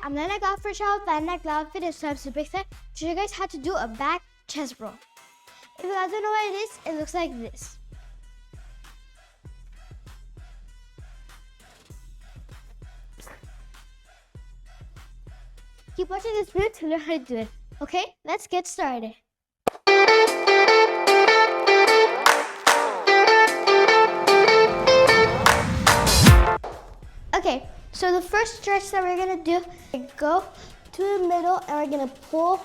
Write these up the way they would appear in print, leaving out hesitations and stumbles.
I'm DannaClau for child DannaClau Fitness. So I'm super excited to show you guys how to do a back chest roll. If you guys don't know what it is, it looks like this. Keep watching this video to learn how to do it. Okay, let's get started. Okay, so the first stretch that we're gonna do is go to the middle and we're gonna pull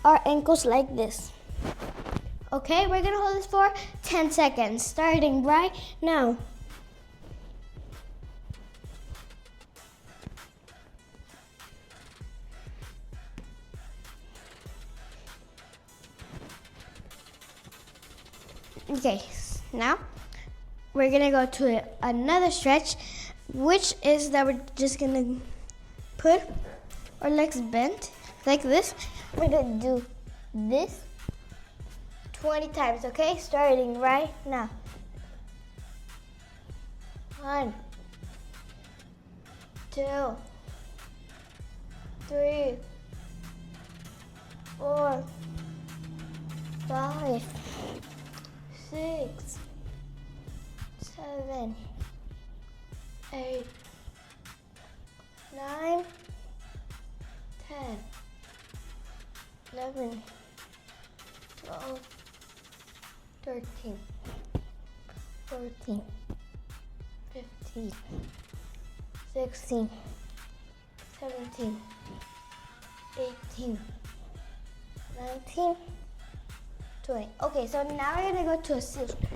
our ankles like this. Okay, we're gonna hold this for 10 seconds, starting right now. Okay, now we're gonna go to another stretch, which is that we're just gonna put our legs bent like this. We're gonna do this 20 times, okay? Starting right now. 1, 2, 3, 4, 5, 6, 7, 8, 9, 10, 11, 12, 13, 14, 15, 16, 17, 18, 19, 20. Okay, so now we're gonna go to a seal stretch.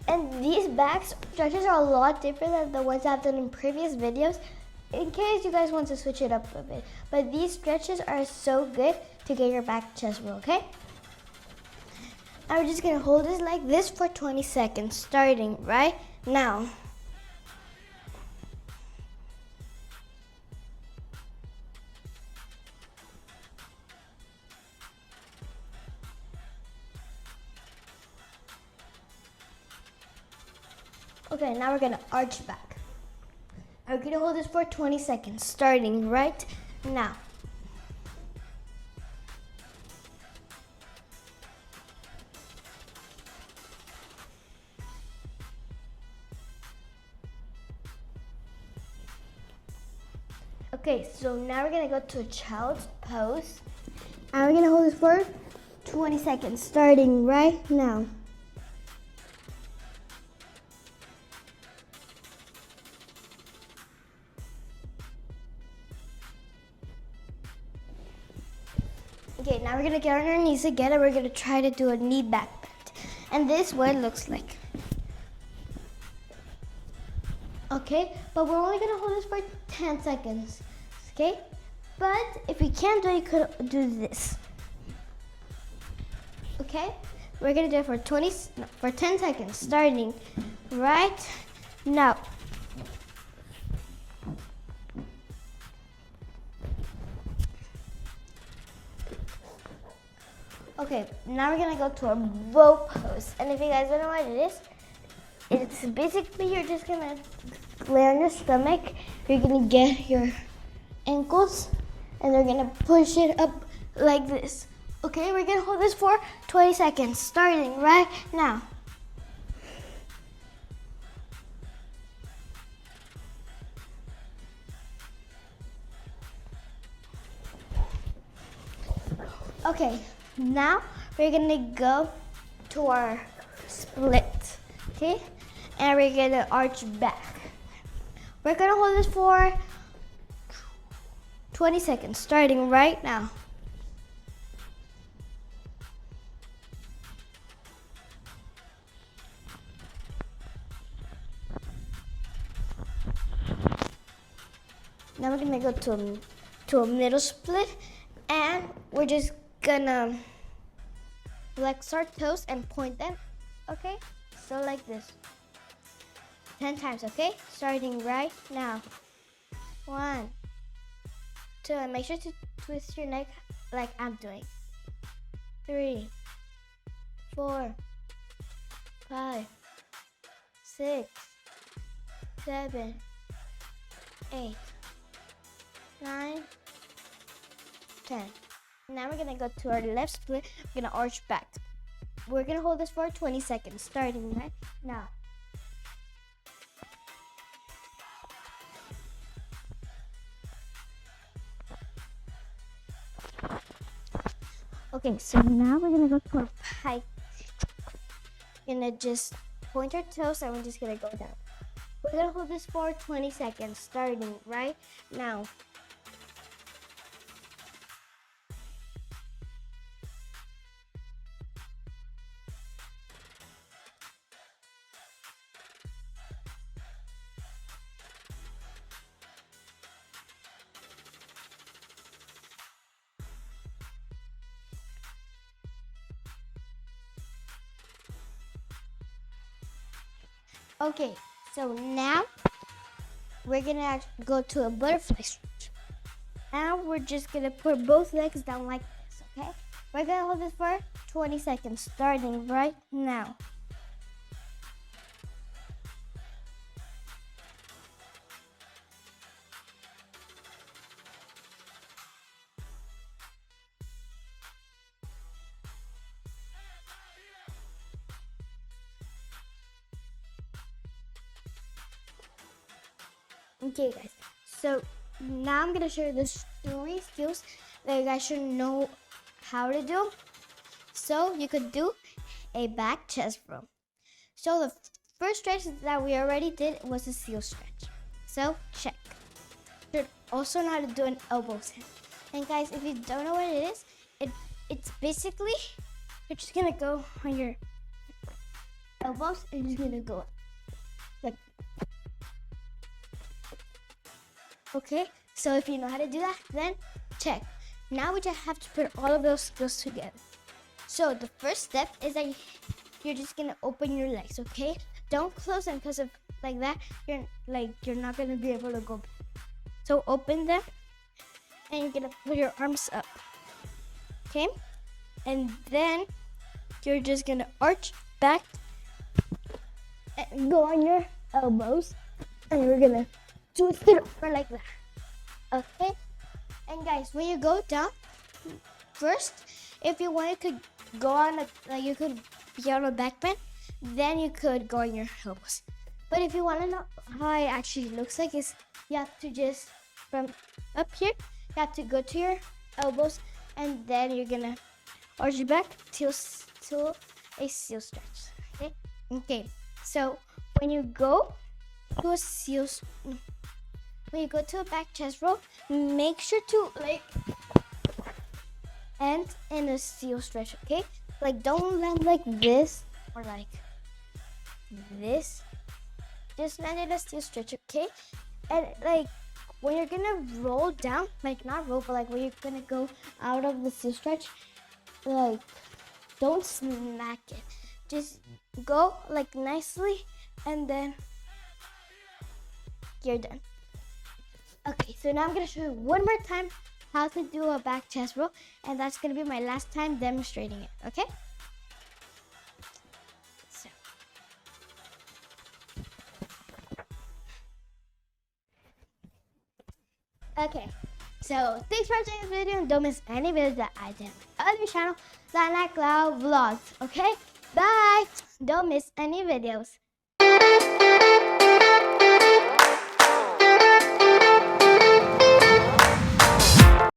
And these back stretches are a lot different than the ones I've done in previous videos, in case you guys want to switch it up a bit. But these stretches are so good to get your back chest roll, okay? And we're just gonna hold this like this for 20 seconds, starting right now. Okay, now we're gonna arch back. I'm gonna hold this for 20 seconds, starting right now. Okay, so now we're gonna go to a child's pose. And we're gonna hold this for 20 seconds, starting right now. Okay, now we're gonna get on our knees again and we're gonna try to do a knee back bend. And this is what it looks like. Okay, but we're only gonna hold this for 10 seconds, okay? But if you can't do it, you could do this. Okay, we're gonna do it for 10 seconds, starting right now. Okay, now we're gonna go to a bow pose. And if you guys don't know what it is, it's basically you're just gonna lay on your stomach. You're gonna get your ankles and they're gonna push it up like this. Okay, we're gonna hold this for 20 seconds, starting right now. Okay, now we're gonna go to our split, okay? And we're gonna arch back. We're gonna hold this for 20 seconds, starting right now. Now we're gonna go to a middle split, and we're just gonna flex our toes and point them, okay? So like this. 10 times, okay? Starting right now. 1, 2, and make sure to twist your neck like I'm doing. 3, 4, 5, 6, 7, 8, 9, 10. Now we're gonna go to our left split. We're gonna arch back. We're gonna hold this for 20 seconds, starting right now. Okay, so now we're gonna go to our pike. We're gonna just point our toes and we're just gonna go down. We're gonna hold this for 20 seconds, starting right now. Okay, so now we're gonna go to a butterfly stretch. Now we're just gonna put both legs down like this, okay? We're gonna hold this for 20 seconds, starting right now. Okay guys, so now I'm gonna show you the 3 skills that you guys should know how to do. So you could do a back chest row. So the first stretch that we already did was a seal stretch. So check. You should also know how to do an elbow stand. And guys, if you don't know what it is, it's basically, you're just gonna go on your elbows and you're just gonna go up. Like, okay, so if you know how to do that, then check. Now we just have to put all of those skills together. So the first step is that you're just gonna open your legs, okay? Don't close them, because if like that, you're not gonna be able to go. So open them and you're gonna put your arms up. Okay? And then you're just gonna arch back and go on your elbows, and you're gonna twist it over like that. Okay? And guys, when you go down, first, if you wanted to go on you could be on a back bend, then you could go on your elbows. But if you want to know how it actually looks like, is you have to just, from up here, you have to go to your elbows, and then you're gonna arch your back till a seal stretch. Okay? Okay. So when you go to a seal, when you go to a back chest row, make sure to end in a seal stretch, okay? Like, don't land like this or like this. Just land in a seal stretch, okay? And like, when you're gonna roll down, like not roll, but like when you're gonna go out of the seal stretch, like, don't smack it. Just go like nicely, and then you're done. Okay, so now I'm gonna show you one more time how to do a back chest row, and that's gonna be my last time demonstrating it, okay? So. Okay, so thanks for watching this video, and don't miss any videos that I did on my other channel, DannaClau Vlogs, okay? Bye! Don't miss any videos.